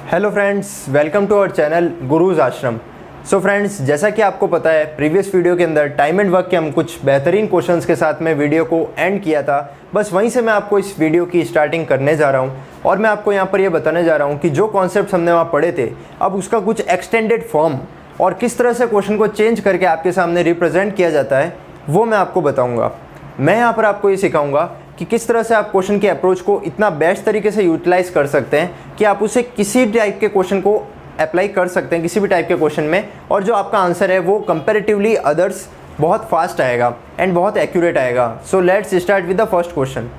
Hello friends, welcome to our channel Gurus Ashram. So friends, जैसा कि आपको पता है प्रीवियस वीडियो के अंदर टाइम एंड वर्क के हम कुछ बेहतरीन क्वेश्चंस के साथ में वीडियो को एंड किया था। बस वहीं से मैं आपको इस वीडियो की स्टार्टिंग करने जा रहा हूं और मैं आपको यहां पर ये बताने जा रहा हूं कि जो कॉन्सेप्ट हमने वहाँ पढ़े थे अब उसका कुछ एक्सटेंडेड फॉर्म और किस तरह से क्वेश्चन को चेंज करके आपके सामने रिप्रेजेंट किया जाता है वो मैं आपको बताऊँगा। मैं यहाँ पर आपको ये सिखाऊँगा कि किस तरह से आप क्वेश्चन के अप्रोच को इतना बेस्ट तरीके से यूटिलाइज कर सकते हैं कि आप उसे किसी टाइप के क्वेश्चन को अप्लाई कर सकते हैं किसी भी टाइप के क्वेश्चन में, और जो आपका आंसर है वो कंपैरेटिवली अदर्स बहुत फास्ट आएगा एंड बहुत एक्यूरेट आएगा। So let's start with the first question.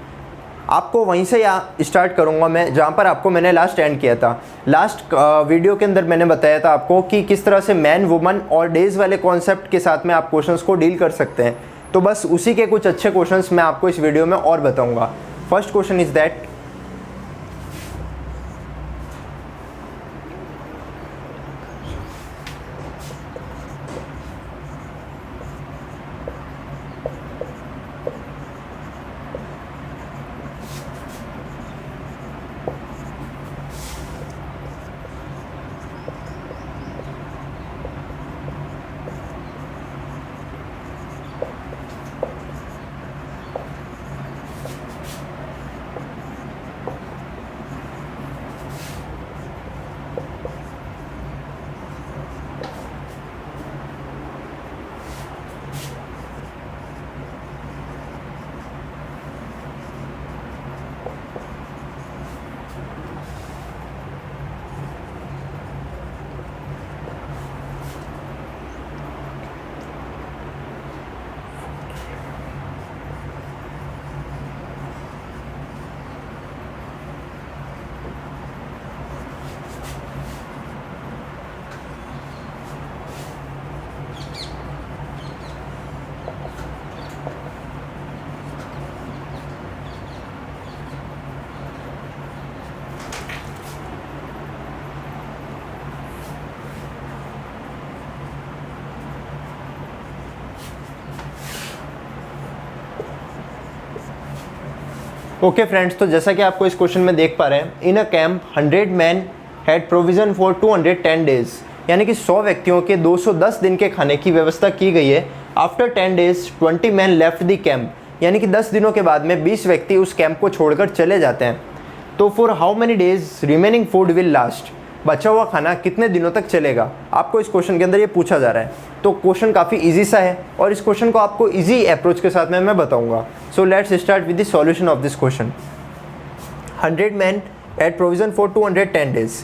आपको वहीं से यहाँ स्टार्ट करूँगा मैं जहाँ पर आपको मैंने लास्ट एंड किया था। लास्ट वीडियो के अंदर मैंने बताया था आपको कि किस तरह से मैन वुमन और डेज वाले कॉन्सेप्ट के साथ में आप क्वेश्चंस को डील कर सकते हैं। तो बस उसी के कुछ अच्छे क्वेश्चंस मैं आपको इस वीडियो में और बताऊंगा। First question is that okay friends, तो जैसा कि आपको इस क्वेश्चन में देख पा रहे हैं, in a camp 100 man had provision for 210 days, यानी कि 100 व्यक्तियों के 210 दिन के खाने की व्यवस्था की गई है। After 10 days 20 man left the camp, यानी कि 10 दिनों के बाद में 20 व्यक्ति उस कैंप को छोड़कर चले जाते हैं। तो for how many days remaining food will last, बचा हुआ खाना कितने दिनों तक चलेगा, आपको इस क्वेश्चन के अंदर ये पूछा जा रहा है। तो क्वेश्चन काफ़ी इजी सा है और इस क्वेश्चन को आपको इजी अप्रोच के साथ में मैं बताऊंगा। So let's start with the solution of this question. 100 man eight provision for 210 days,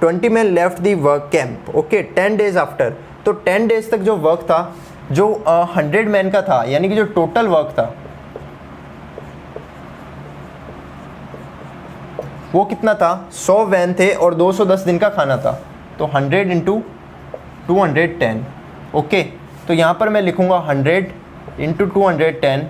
20 man left the work camp. Okay, 10 days after, तो 10 डेज तक जो वर्क था, जो 100 मैन का था, यानी कि जो टोटल वर्क था वो कितना था, 100 वैन थे और 210 दिन का खाना था। तो 100 इंटू 210। ओके, तो यहाँ पर मैं लिखूँगा 100 into 210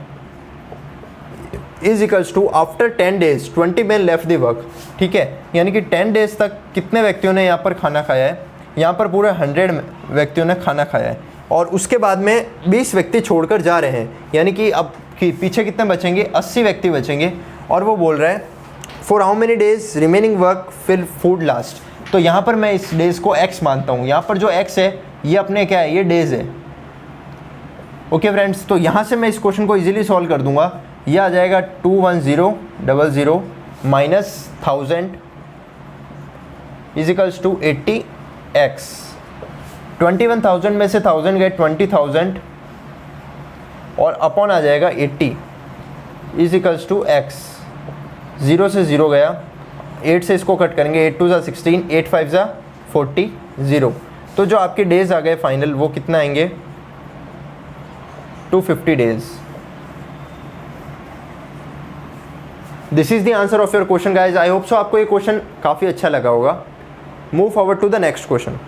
is equals to after 10 days 20 man left the work. ठीक है, यानी कि 10 डेज तक कितने व्यक्तियों ने यहाँ पर खाना खाया है, यहाँ पर पूरे 100 व्यक्तियों ने खाना खाया है और उसके बाद में 20 व्यक्ति छोड़कर जा रहे हैं, यानी कि अब पीछे कितने बचेंगे, 80 व्यक्ति बचेंगे। और वो बोल रहा है for how many days remaining work will food last. तो यहाँ पर मैं इस डेज को x मानता हूँ, यहाँ पर जो x है ये अपने क्या है, ये डेज है। ओके फ्रेंड्स, तो यहाँ से मैं इस क्वेश्चन को इजीली सॉल्व कर दूंगा। ये आ जाएगा 21000 minus 1000 is equals to 80x। 21,000 में से 1000 गए 20,000 और अपॉन आ जाएगा 80 इज इक्वल्स टू x। 0 से 0 गया, 8 से इसको कट करेंगे, 8 2 ज़ा 16, 8 5 ज़ा 40, 0। तो जो आपके डेज आ गए फाइनल वो कितना आएंगे, 250 days. This is the answer of your question guys. I hope so आपको ये क्वेश्चन काफ़ी अच्छा लगा होगा। Move forward to the next question.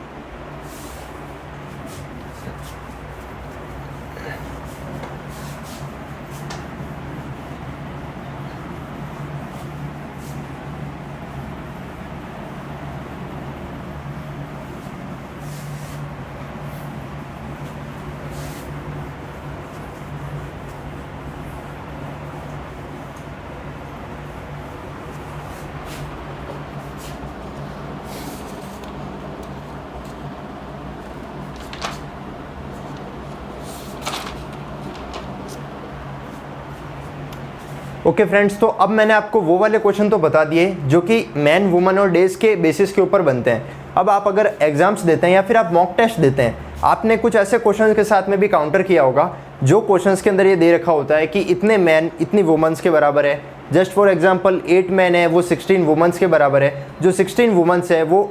Okay friends, तो अब मैंने आपको वो वाले क्वेश्चन तो बता दिए जो कि मैन, वुमन और डेज के बेसिस के ऊपर बनते हैं। अब आप अगर एग्जाम्स देते हैं या फिर आप मॉक टेस्ट देते हैं, आपने कुछ ऐसे क्वेश्चंस के साथ में भी काउंटर किया होगा जो क्वेश्चंस के अंदर ये दे रखा होता है कि इतने मैन इतनी वुमेंस के बराबर है। जस्ट फॉर एग्जांपल 8 मैन है वो 16 वुमेंस के बराबर है, जो 16 वुमेंस है वो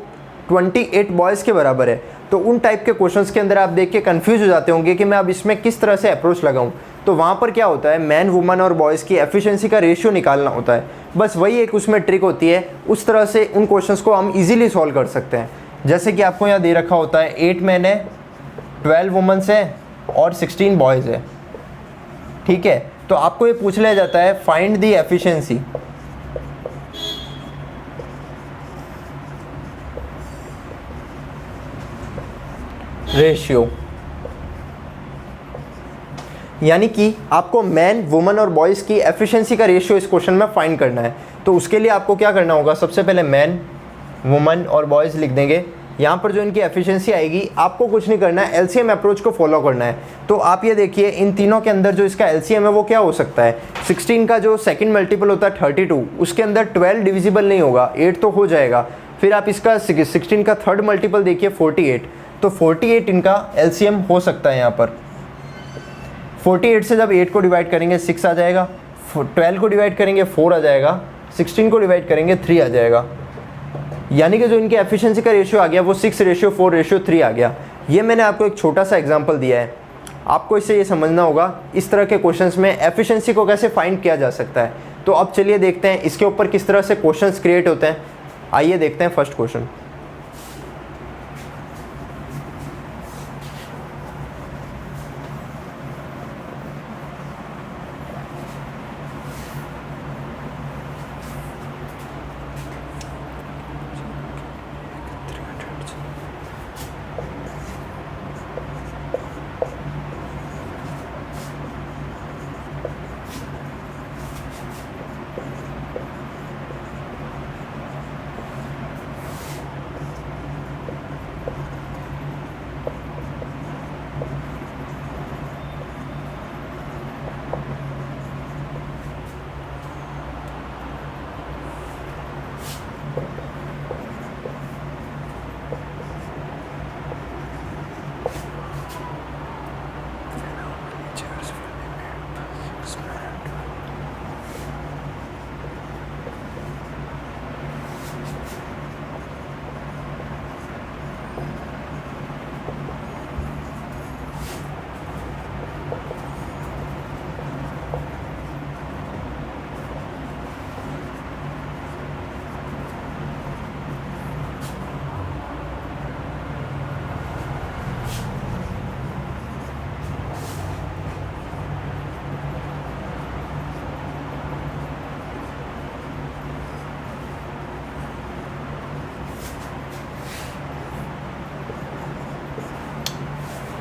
28 बॉयज़ के बराबर है। तो उन टाइप के क्वेश्चंस के अंदर आप देख के कंफ्यूज हो जाते होंगे कि मैं अब इसमें किस तरह से अप्रोच लगाऊं। तो वहाँ पर क्या होता है, मैन, वुमन और बॉयज़ की एफिशिएंसी का रेशियो निकालना होता है। बस वही एक उसमें ट्रिक होती है, उस तरह से उन क्वेश्चंस को हम इजीली सॉल्व कर सकते हैं। जैसे कि आपको यहाँ दे रखा होता है 8 मैन है, 12 वुमेंस है और 16 बॉयज़ है। ठीक है, तो आपको ये पूछ लिया जाता है फाइंड द एफिशिएंसी रेशियो, यानी कि आपको मैन, वुमन और बॉयज़ की एफिशिएंसी का रेशियो इस क्वेश्चन में फाइंड करना है। तो उसके लिए आपको क्या करना होगा, सबसे पहले मैन, वुमन और बॉयज़ लिख देंगे। यहाँ पर जो इनकी एफिशिएंसी आएगी, आपको कुछ नहीं करना है, एलसीएम अप्रोच को फॉलो करना है। तो आप ये देखिए इन तीनों के अंदर जो इसका एलसीएम है वो क्या हो सकता है, 16 का जो सेकंड मल्टीपल होता है 32, उसके अंदर 12 डिविजिबल नहीं होगा, 8 तो हो जाएगा। फिर आप इसका 16 का थर्ड मल्टीपल देखिए 48, तो 48 इनका एलसीएम हो सकता है। यहाँ पर 48 से जब 8 को डिवाइड करेंगे 6 आ जाएगा, 12 को डिवाइड करेंगे 4 आ जाएगा, 16 को डिवाइड करेंगे 3 आ जाएगा। यानी कि जो इनकी एफिशिएंसी का रेशियो आ गया वो 6:4:3 आ गया। ये मैंने आपको एक छोटा सा एग्जांपल दिया है, आपको इससे ये समझना होगा इस तरह के क्वेश्चंस में एफिशिएंसी को कैसे फाइंड किया जा सकता है। तो अब चलिए देखते हैं इसके ऊपर किस तरह से क्वेश्चंस क्रिएट होते हैं। आइए देखते हैं फर्स्ट क्वेश्चन।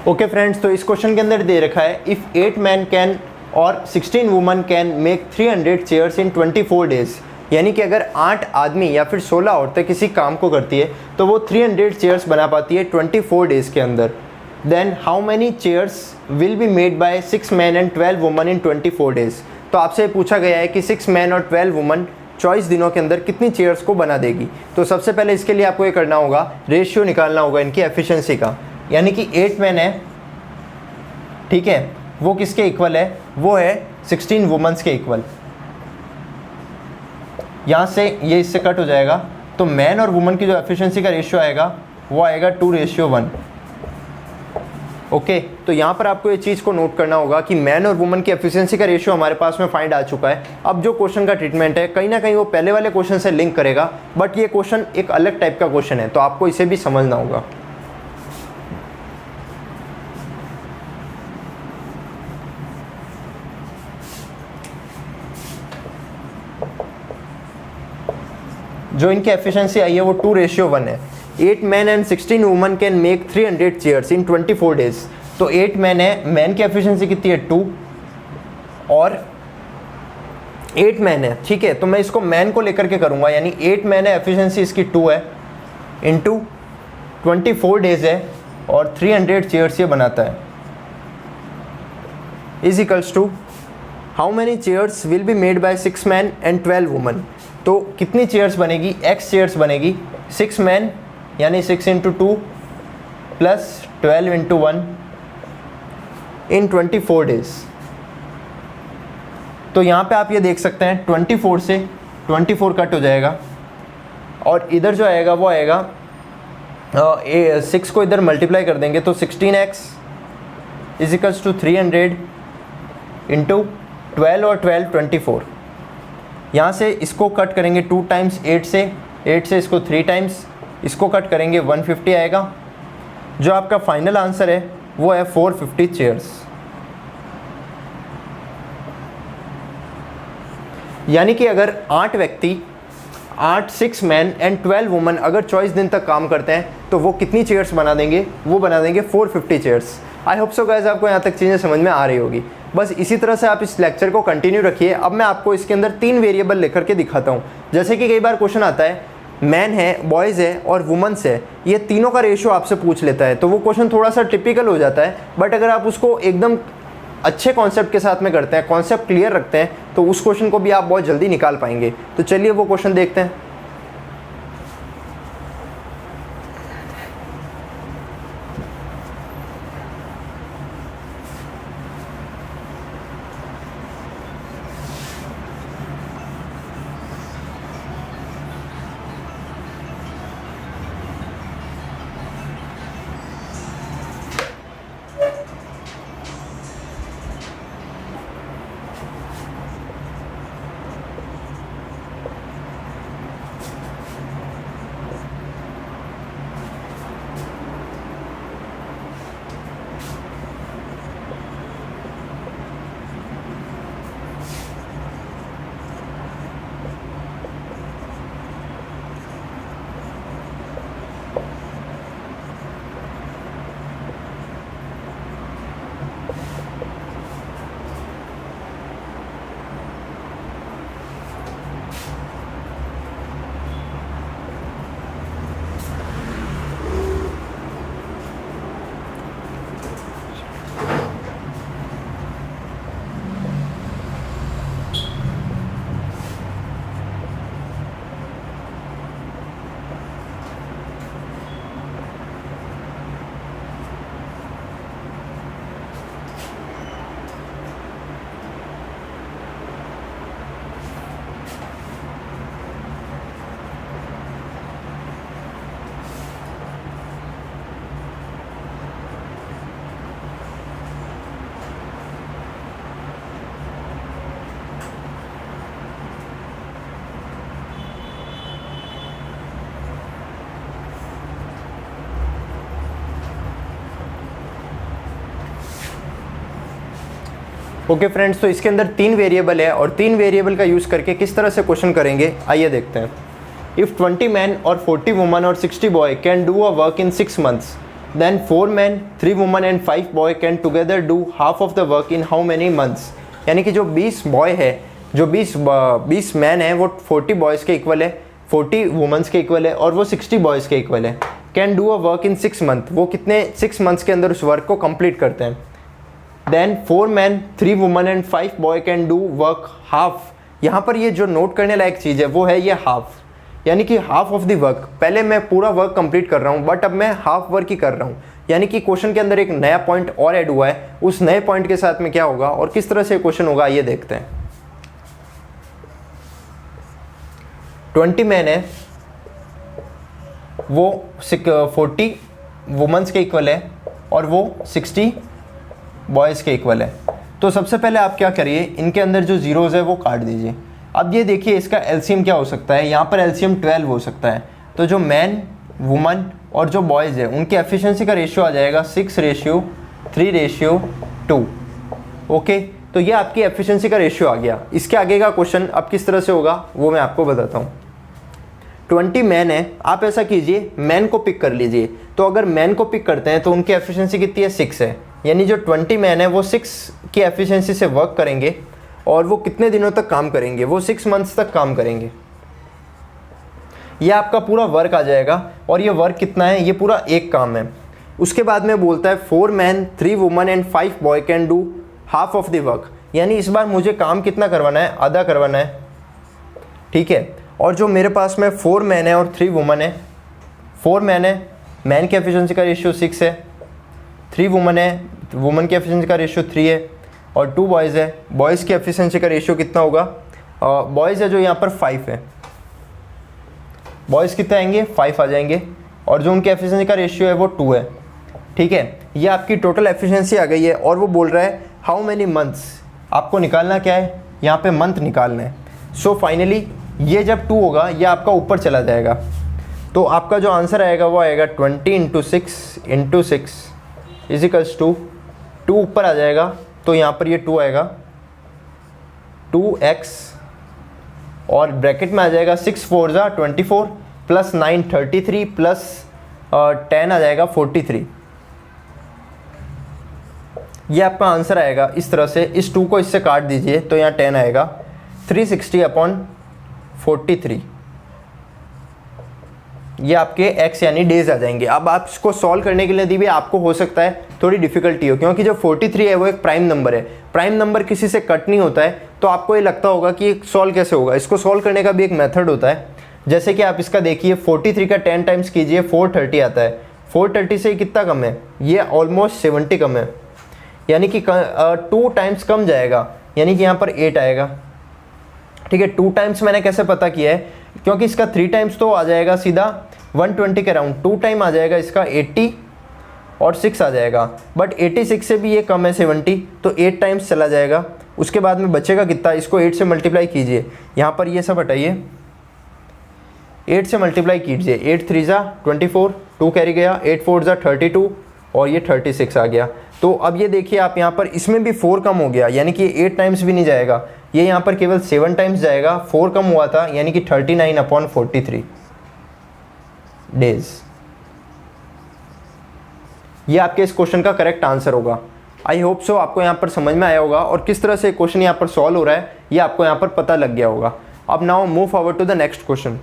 ओके फ्रेंड्स, तो इस क्वेश्चन के अंदर दे रखा है इफ़ 8 मैन कैन और 16 woman can make 300 chairs in 24 days, यानी कि अगर 8 आदमी या फिर 16 औरतें किसी काम को करती है तो वो 300 चेयर्स बना पाती है 24 डेज के अंदर। Then how many chairs will be made by 6 man and 12 woman in 24 days. तो आपसे पूछा गया है कि 6 मैन और 12 वुमन 24 दिनों के अंदर कितनी चेयर्स को बना देगी। तो सबसे पहले इसके लिए आपको ये करना होगा, रेशियो निकालना होगा इनकी एफिशिएंसी का। यानी कि 8 मैन है, ठीक है, वो किसके इक्वल है, वो है 16 वुमेन्स के इक्वल। यहाँ से ये इससे कट हो जाएगा, तो मैन और वुमन की जो एफिशिएंसी का रेशियो आएगा वो आएगा 2:1। ओके, तो यहाँ पर आपको ये चीज़ को नोट करना होगा कि मैन और वुमन की एफिशिएंसी का रेशियो हमारे पास में फाइंड आ चुका है। अब जो क्वेश्चन का ट्रीटमेंट है कहीं ना कहीं वो पहले वाले क्वेश्चन से लिंक करेगा, बट ये क्वेश्चन एक अलग टाइप का क्वेश्चन है, तो आपको इसे भी समझना होगा। जो इनकी एफिशिएंसी आई है वो 2:1 है। 8 man and 16 woman can make 300 chairs in 24 days. तो 8 मैन है, मैन की एफिशिएंसी कितनी है 2, और 8 मैन है, ठीक है, तो मैं इसको मैन को लेकर के करूँगा, यानी 8 मैन है, एफिशिएंसी इसकी 2 है, इंटू 24 डेज है और 300 चेयर्स ये बनाता है, is equals to how many chairs will be made by 6 man and 12 woman. तो कितनी चेयर्स बनेगी, x चेयर्स बनेगी 6 मैन यानी 6 × 2 प्लस 12 × 1 इन 24 डेज। तो यहाँ पे आप ये देख सकते हैं 24 से 24 कट हो जाएगा और इधर जो आएगा वो आएगा 6 को इधर मल्टीप्लाई कर देंगे तो 16x इजिकल्स टू 300 इंटू 12 और 12 24। यहाँ से इसको कट करेंगे 2 टाइम्स 8 से इसको 3 टाइम्स, इसको कट करेंगे 150 आएगा। जो आपका फाइनल आंसर है वो है 450 चेयर्स। यानी कि अगर 8 व्यक्ति 6 मैन एंड 12 वुमन अगर 24 दिन तक काम करते हैं तो वो कितनी चेयर्स बना देंगे, वो बना देंगे 450 चेयर्स। आई होप सो गाइस आपको यहाँ तक चीज़ें समझ में आ रही होगी। बस इसी तरह से आप इस लेक्चर को कंटिन्यू रखिए। अब मैं आपको इसके अंदर 3 वेरिएबल लेकर के दिखाता हूँ। जैसे कि कई बार क्वेश्चन आता है मैन है, बॉयज़ है और वुमेंस है, ये तीनों का रेशियो आपसे पूछ लेता है, तो वो क्वेश्चन थोड़ा सा टिपिकल हो जाता है। बट अगर आप उसको एकदम अच्छे कॉन्सेप्ट के साथ में करते हैं, कॉन्सेप्ट क्लियर रखते हैं, तो उस क्वेश्चन को भी आप बहुत जल्दी निकाल पाएंगे। तो चलिए वो क्वेश्चन देखते हैं। ओके फ्रेंड्स, तो इसके अंदर 3 वेरिएबल है और 3 वेरिएबल का यूज़ करके किस तरह से क्वेश्चन करेंगे आइए देखते हैं। इफ़ 20 मैन और 40 वुमन और 60 boy can do a work in 6 months, then 4 man 3 woman and 5 boy can together do half of the work in how many months. यानी कि जो 20 बॉय है, जो 20 मैन है वो 40 बॉयज़ के इक्वल है, 40 वुमेंस के इक्वल है और वो 60 बॉयज़ के इक्वल है। Can do a work in 6 month, वो कितने 6 मंथ्स के अंदर उस वर्क को कंप्लीट करते हैं। Then 4 man 3 woman and 5 boy can do work half. यहाँ पर ये जो नोट करने लायक चीज़ है वो है ये हाफ, यानी कि हाफ ऑफ द वर्क। पहले मैं पूरा वर्क कंप्लीट कर रहा हूँ बट अब मैं हाफ वर्क ही कर रहा हूँ। यानी कि क्वेश्चन के अंदर एक नया पॉइंट और ऐड हुआ है, उस नए पॉइंट के साथ में क्या होगा और किस तरह से क्वेश्चन होगा ये देखते हैं। 20 मैन है, वो 40 वुमेंस के इक्वल है और वो 60 बॉयज़ के इक्वल है। तो सबसे पहले आप क्या करिए, इनके अंदर जो जीरोज़ है वो काट दीजिए। अब ये देखिए इसका एलसीएम क्या हो सकता है, यहाँ पर एलसीएम 12 हो सकता है। तो जो मैन, वुमन और जो बॉयज़ है उनकी एफिशिएंसी का रेशियो आ जाएगा 6:3:2। ओके, तो ये आपकी एफिशिएंसी का रेशियो आ गया। इसके आगे का क्वेश्चन अब किस तरह से होगा वो मैं आपको बताता हूँ। 20 मैन है, आप ऐसा कीजिए मैन को पिक कर लीजिए। तो अगर मैन को पिक करते हैं तो उनकी एफिशिएंसी कितनी है, 6 है। यानी जो 20 मैन है वो 6 की एफिशिएंसी से वर्क करेंगे और वो कितने दिनों तक काम करेंगे, वो 6 मंथ्स तक काम करेंगे। ये आपका पूरा वर्क आ जाएगा और ये वर्क कितना है, ये पूरा एक काम है। उसके बाद में बोलता है 4 man 3 woman and 5 boy can do half of the work. यानी इस बार मुझे काम कितना करवाना है, आधा करवाना है, ठीक है। और जो मेरे पास में 4 मैन है और 3 वुमन है, 4 मैन है, मैन की एफिशिएंसी का रेशियो 6 है, 3 वुमन है, वुमन की एफिशिएंसी का रेशियो 3 है, और 2 बॉयज़ है, बॉयज़ की एफिशिएंसी का रेशियो कितना होगा, बॉयज़ है जो यहाँ पर 5 है, बॉयज़ कितने आएंगे, 5 आ जाएंगे, और जो उनकी एफिशिएंसी का रेशियो है वो 2 है, ठीक है। ये आपकी टोटल एफिशिएंसी आ गई है। और वो बोल रहा है हाउ मैनी मंथ्स, आपको निकालना क्या है, यहाँ पे मंथ निकालना है। सो फाइनली ये जब 2 होगा ये आपका ऊपर चला जाएगा, तो आपका जो आंसर आएगा वो आएगा 20 × 6 इजिकल्स टू 2 ऊपर आ जाएगा, तो यहाँ पर ये 2 आएगा, 2x, और ब्रैकेट में आ जाएगा 6 4 ज़ा 24 प्लस 9 33 प्लस 10 आ जाएगा 43। ये आपका आंसर आएगा इस तरह से। इस 2 को इससे काट दीजिए तो यहाँ 10 आएगा, 360/43। ये आपके x यानी डेज आ जाएंगे। अब आप इसको सॉल्व करने के लिए दी भी आपको हो सकता है थोड़ी डिफिकल्टी हो, क्योंकि जो 43 है वो एक प्राइम नंबर है, प्राइम नंबर किसी से कट नहीं होता है, तो आपको ये लगता होगा कि सॉल्व कैसे होगा। इसको सॉल्व करने का भी एक मेथड होता है, जैसे कि आप इसका देखिए 43 का 10 टाइम्स कीजिए 430 आता है, 430 से कितना कम है, ये ऑलमोस्ट 70 कम है, यानी कि 2 टाइम्स कम जाएगा, यानी कि यहाँ पर 8 आएगा, ठीक है। 2 टाइम्स मैंने कैसे पता किया है, क्योंकि इसका 3 टाइम्स तो आ जाएगा सीधा 120 के राउंड, 2 टाइम आ जाएगा इसका 80 और 6 आ जाएगा, बट 86 से भी ये कम है 70, तो 8 टाइम्स चला जाएगा। उसके बाद में बचेगा कितना, इसको 8 से मल्टीप्लाई कीजिए, यहाँ पर ये सब हटाइए, 8 से मल्टीप्लाई कीजिए, 8 3 ज़ा 24, 2 कैरी गया, 8 4 ज़ा 32 और ये 36 आ गया। तो अब ये देखिए आप यहाँ पर इसमें भी 4 कम हो गया, यानी कि 8 टाइम्स भी नहीं जाएगा, ये यहाँ पर केवल 7 टाइम्स जाएगा, 4 कम हुआ था, यानी कि 39/43 डेज। ये आपके इस क्वेश्चन का करेक्ट आंसर होगा। आई होप सो आपको यहाँ पर समझ में आया होगा, और किस तरह से क्वेश्चन यहाँ पर सॉल्व हो रहा है ये आपको यहाँ पर पता लग गया होगा। अब now move forward to the next question.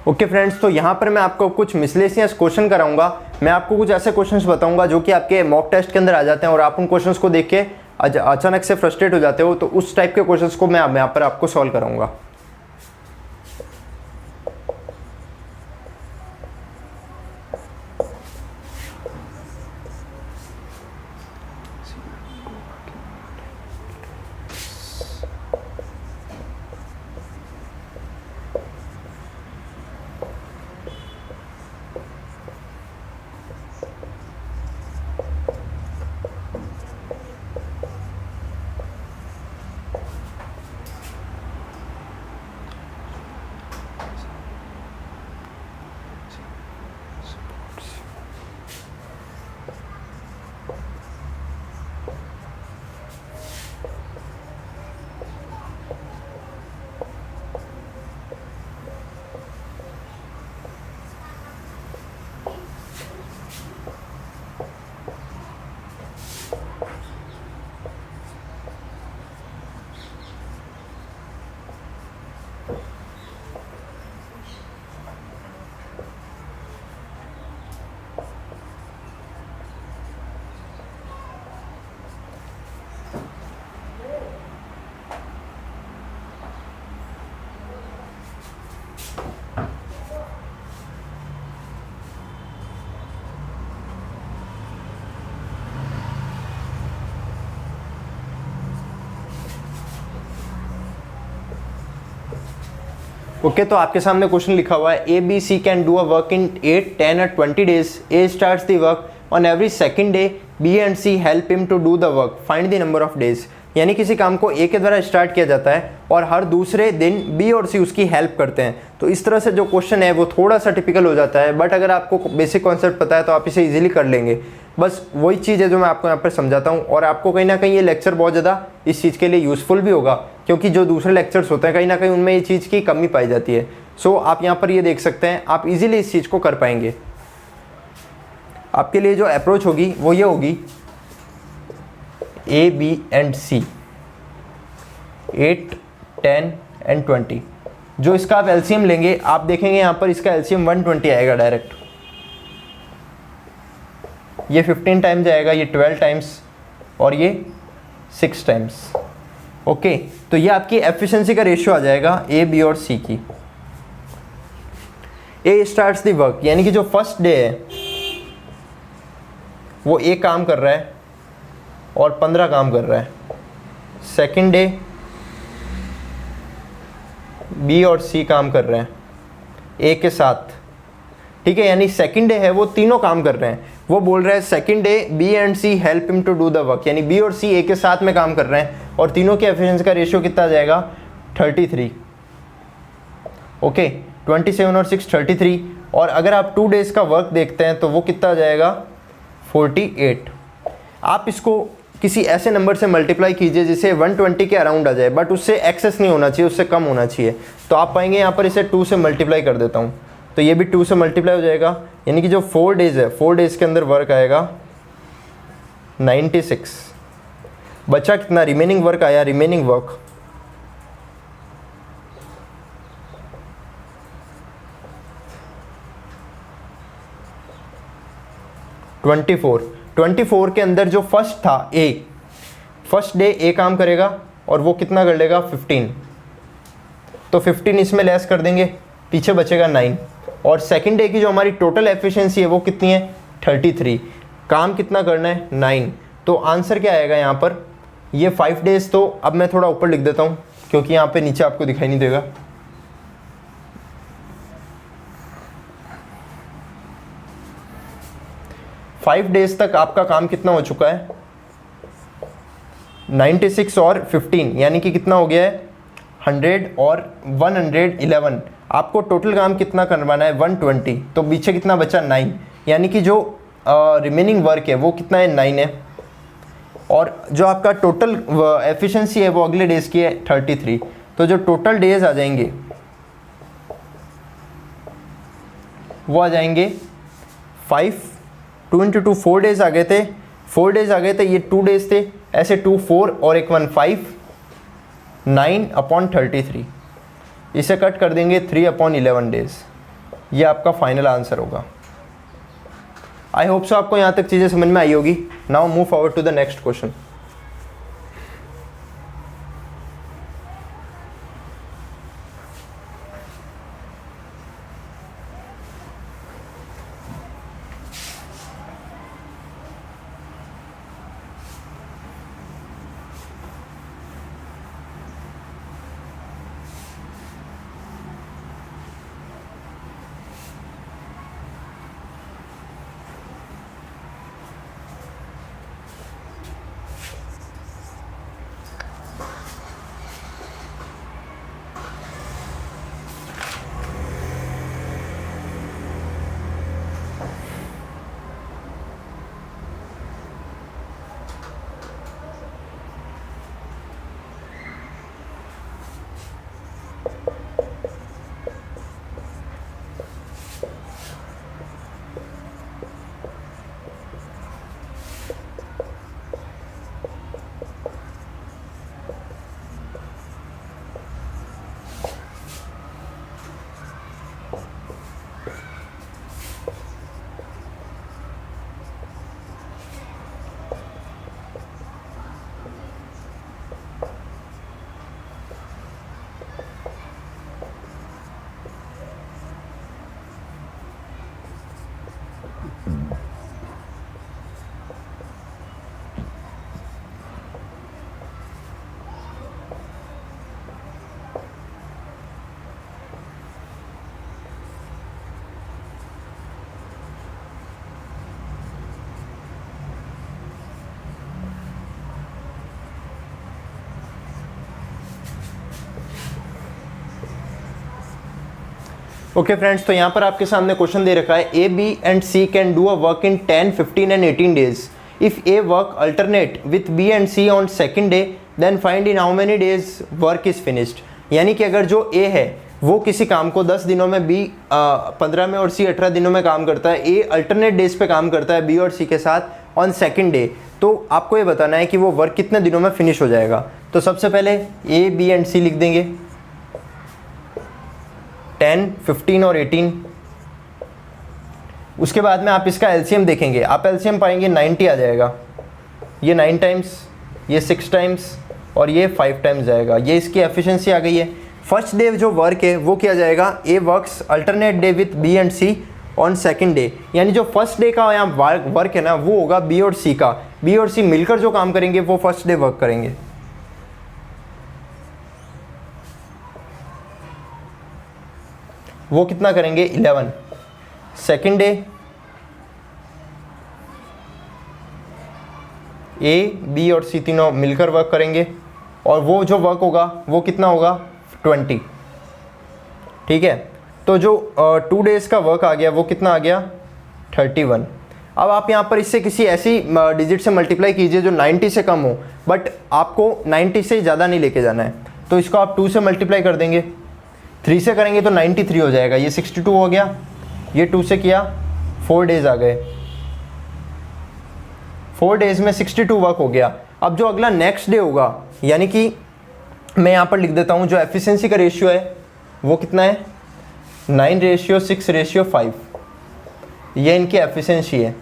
Okay friends, तो यहाँ पर मैं आपको कुछ मिसलेनियस क्वेश्चन कराऊंगा। मैं आपको कुछ ऐसे क्वेश्चंस बताऊंगा जो कि आपके मॉक टेस्ट के अंदर आ जाते हैं और आप उन क्वेश्चंस को देख के अचानक से फ्रस्ट्रेट हो जाते हो, तो उस टाइप के क्वेश्चंस को मैं यहाँ पर आपको सॉल्व कराऊंगा। ओके तो आपके सामने क्वेश्चन लिखा हुआ है A B C can do a work in 8, 10 और 20 days. A starts the work on every second day. B and C help him to do the work. Find the number of days. यानी किसी काम को ए के द्वारा start किया जाता है और हर दूसरे दिन बी और सी उसकी हेल्प करते हैं. तो इस तरह से जो क्वेश्चन है वो थोड़ा सा टिपिकल हो जाता है, बट अगर आपको बेसिक कॉन्सेप्ट पता है तो आप इसे इजीली कर लेंगे. बस वही चीज़ है जो मैं आपको यहाँ पर समझाता हूँ, और आपको कहीं ना कहीं ये लेक्चर बहुत ज़्यादा इस चीज़ के लिए यूज़फुल भी होगा, क्योंकि जो दूसरे लेक्चर्स होते हैं कहीं ना कहीं उनमें ये चीज़ की कमी पाई जाती है. सो आप यहाँ पर ये देख सकते हैं, आप इजीली इस चीज़ को कर पाएंगे. आपके लिए जो अप्रोच होगी वो ये होगी A B and C 8, 10 and 20. जो इसका आप एलसीएम लेंगे, आप देखेंगे यहाँ पर इसका एलसीएम 120 आएगा डायरेक्ट. ये 15 टाइम्स आएगा, ये 12 टाइम्स और ये 6 टाइम्स. ओके तो ये आपकी एफिशिएंसी का रेशियो आ जाएगा ए बी और सी की. ए स्टार्ट्स द वर्क, यानी कि जो फर्स्ट डे है वो ए काम कर रहा है और 15 काम कर रहा है. सेकंड डे बी और सी काम कर रहे हैं ए के साथ. ठीक है, यानी सेकंड डे है वो तीनों काम कर रहे हैं. वो बोल रहा है second day B and C help him to do the work, यानी बी और सी ए के साथ में काम कर रहे हैं और तीनों के एफिशिएंसी का रेशियो कितना आ जाएगा 33. ओके 27 और 6 33. और अगर आप 2 डेज़ का वर्क देखते हैं तो वो कितना आ जाएगा 48. आप इसको किसी ऐसे नंबर से मल्टीप्लाई कीजिए जिसे 120 के अराउंड आ जाए, बट उससे एक्सेस नहीं होना चाहिए, उससे कम होना चाहिए. तो आप पाएंगे यहाँ पर इसे 2 से मल्टीप्लाई कर देता हूँ तो ये भी 2 से मल्टीप्लाई हो जाएगा. यानी कि जो 4 डेज़ है 4 डेज़ के अंदर वर्क आएगा 96. बचा कितना, रिमेनिंग वर्क आया, रिमेनिंग वर्क 24 के अंदर जो फर्स्ट था ए, फर्स्ट डे ए काम करेगा और वो कितना कर लेगा 15. तो 15 इसमें लेस कर देंगे, पीछे बचेगा 9. और सेकंड डे की जो हमारी टोटल एफिशिएंसी है वो कितनी है 33. काम कितना करना है 9. तो आंसर क्या आएगा यहाँ पर, ये 5 डेज़. तो अब मैं थोड़ा ऊपर लिख देता हूँ क्योंकि यहाँ पे नीचे आपको दिखाई नहीं देगा. 5 डेज़ तक आपका काम कितना हो चुका है 96 और 15, यानी कि कितना हो गया है 100 और 111. आपको टोटल काम कितना करवाना है 120. तो पीछे कितना बचा 9, यानी कि जो रिमेनिंग वर्क है वो कितना है 9 है. और जो आपका टोटल एफिशिएंसी है वो अगले डेज़ की है 33. तो जो टोटल डेज आ जाएंगे वो आ जाएंगे 5, 2 × 2 4 डेज़ आ गए थे. 4 डेज़ आ गए थे, ये 2 डेज़ थे, ऐसे 2 4 और एक 1 5, 9/33. इसे कट कर देंगे 3/11 डेज़. ये आपका फाइनल आंसर होगा. आई होप सो आपको यहाँ तक चीज़ें समझ में आई होगी. Now move forward to the next question. Okay friends, तो यहाँ पर आपके सामने क्वेश्चन दे रखा है, A B and C can do a work in 10, 15 and 18 days. If A work alternate with B and C on second day, then find in how many days work is finished. यानी कि अगर जो ए है वो किसी काम को 10 दिनों में, बी 15 में और सी 18 दिनों में काम करता है, ए अल्टरनेट डेज पे काम करता है बी और सी के साथ ऑन सेकेंड डे, तो आपको ये बताना है कि वो वर्क कितने दिनों में फिनिश हो जाएगा। तो सबसे पहले ए बी एंड सी लिख देंगे, 10, 15 और 18। उसके बाद में आप इसका एलसीएम देखेंगे, आप एलसीएम पाएंगे 90 आ जाएगा। ये 9 टाइम्स, ये 6 टाइम्स और ये 5 टाइम्स जाएगा। ये इसकी एफिशिएंसी आ गई है। फर्स्ट डे जो वर्क है वो किया जाएगा, A works alternate day with B and C on second day. यानी जो फर्स्ट डे का यहाँ वर्क है ना वो होगा बी और सी का। बी और सी मिलकर जो काम करेंगे वो फर्स्ट डे वर्क करेंगे। वो कितना करेंगे, 11। सेकेंड डे ए बी और सी तीनों मिलकर वर्क करेंगे और वो जो वर्क होगा वो कितना होगा, 20। ठीक है, तो जो 2 डेज़ का वर्क आ गया वो कितना आ गया, 31। अब आप यहाँ पर इससे किसी ऐसी डिजिट से मल्टीप्लाई कीजिए जो 90 से कम हो, बट आपको 90 से ज़्यादा नहीं लेके जाना है। तो इसको आप 2 से मल्टीप्लाई कर देंगे, 3 से करेंगे तो 93 हो जाएगा। ये 62 हो गया, ये 2 से किया, 4 डेज़ आ गए। 4 डेज़ में 62 वर्क हो गया। अब जो अगला नेक्स्ट डे होगा, यानी कि मैं यहाँ पर लिख देता हूँ, जो एफिशिएंसी का रेशियो है वो कितना है, 9:6:5। ये इनकी एफिशिएंसी है।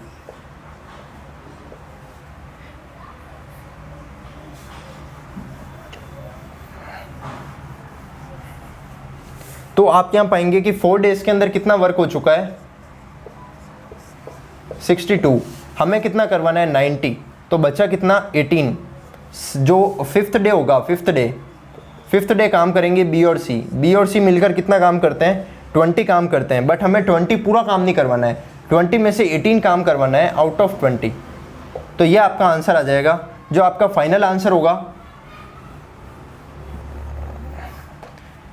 तो आप यहाँ पाएंगे कि 4 डेज़ के अंदर कितना वर्क हो चुका है, 62। हमें कितना करवाना है, 90। तो बचा कितना, 18। जो 5th डे होगा, 5th डे काम करेंगे बी और सी। बी और सी मिलकर कितना काम करते हैं, 20 काम करते हैं। बट हमें 20 पूरा काम नहीं करवाना है, 20 में से 18 काम करवाना है आउट ऑफ 20। तो ये आपका आंसर आ जाएगा। जो आपका फाइनल आंसर होगा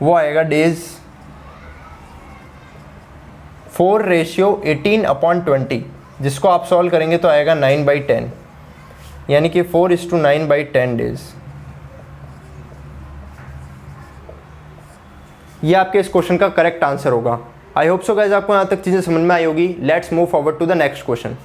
वो आएगा डेज 4:18/20, जिसको आप सॉल्व करेंगे तो आएगा 9/10, यानी कि 4:9/10 डेज। ये आपके इस क्वेश्चन का करेक्ट आंसर होगा। आई होप सो गाइस आपको यहाँ तक चीज़ें समझ में आई होगी। Let's move forward to the next question.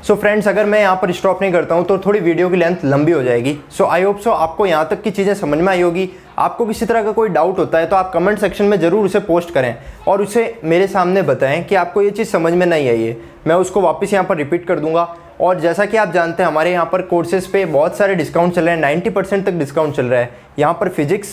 So friends, अगर मैं यहाँ पर स्टॉप नहीं करता हूँ तो थोड़ी वीडियो की लेंथ लंबी हो जाएगी। सो आई होप सो आपको यहाँ तक की चीज़ें समझ में आई होगी। आपको किसी तरह का कोई डाउट होता है तो आप कमेंट सेक्शन में ज़रूर उसे पोस्ट करें और उसे मेरे सामने बताएं कि आपको ये चीज़ समझ में नहीं आई है। मैं उसको वापस यहाँ पर रिपीट कर दूँगा। और जैसा कि आप जानते हैं हमारे यहाँ पर कोर्सेज़ पे बहुत सारे डिस्काउंट चल रहे हैं, 90% तक डिस्काउंट चल रहा है। यहाँ पर फिजिक्स,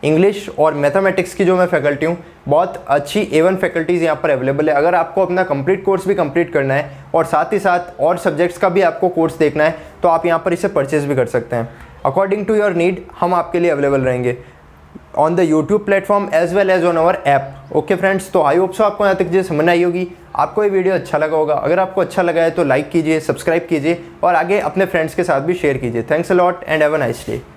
इंग्लिश और मैथमेटिक्स की जो मैं फैकल्टी हूँ, बहुत अच्छी A1 फैकल्टीज़ यहाँ पर अवेलेबल है। अगर आपको अपना कंप्लीट कोर्स भी कंप्लीट करना है और साथ ही साथ और सब्जेक्ट्स का भी आपको कोर्स देखना है तो आप यहाँ पर इसे परचेज़ भी कर सकते हैं। अकॉर्डिंग टू योर नीड हम आपके लिए अवेलेबल रहेंगे on the YouTube platform as well as on our app. Okay friends, तो आई होप सो आपको यहाँ तक चीज़ें समझ आई होगी। आपको ये वीडियो अच्छा लगा होगा। अगर आपको अच्छा लगा है तो लाइक कीजिए, सब्सक्राइब कीजिए और आगे अपने फ्रेंड्स के साथ भी शेयर कीजिए। Thanks a lot and have a nice day.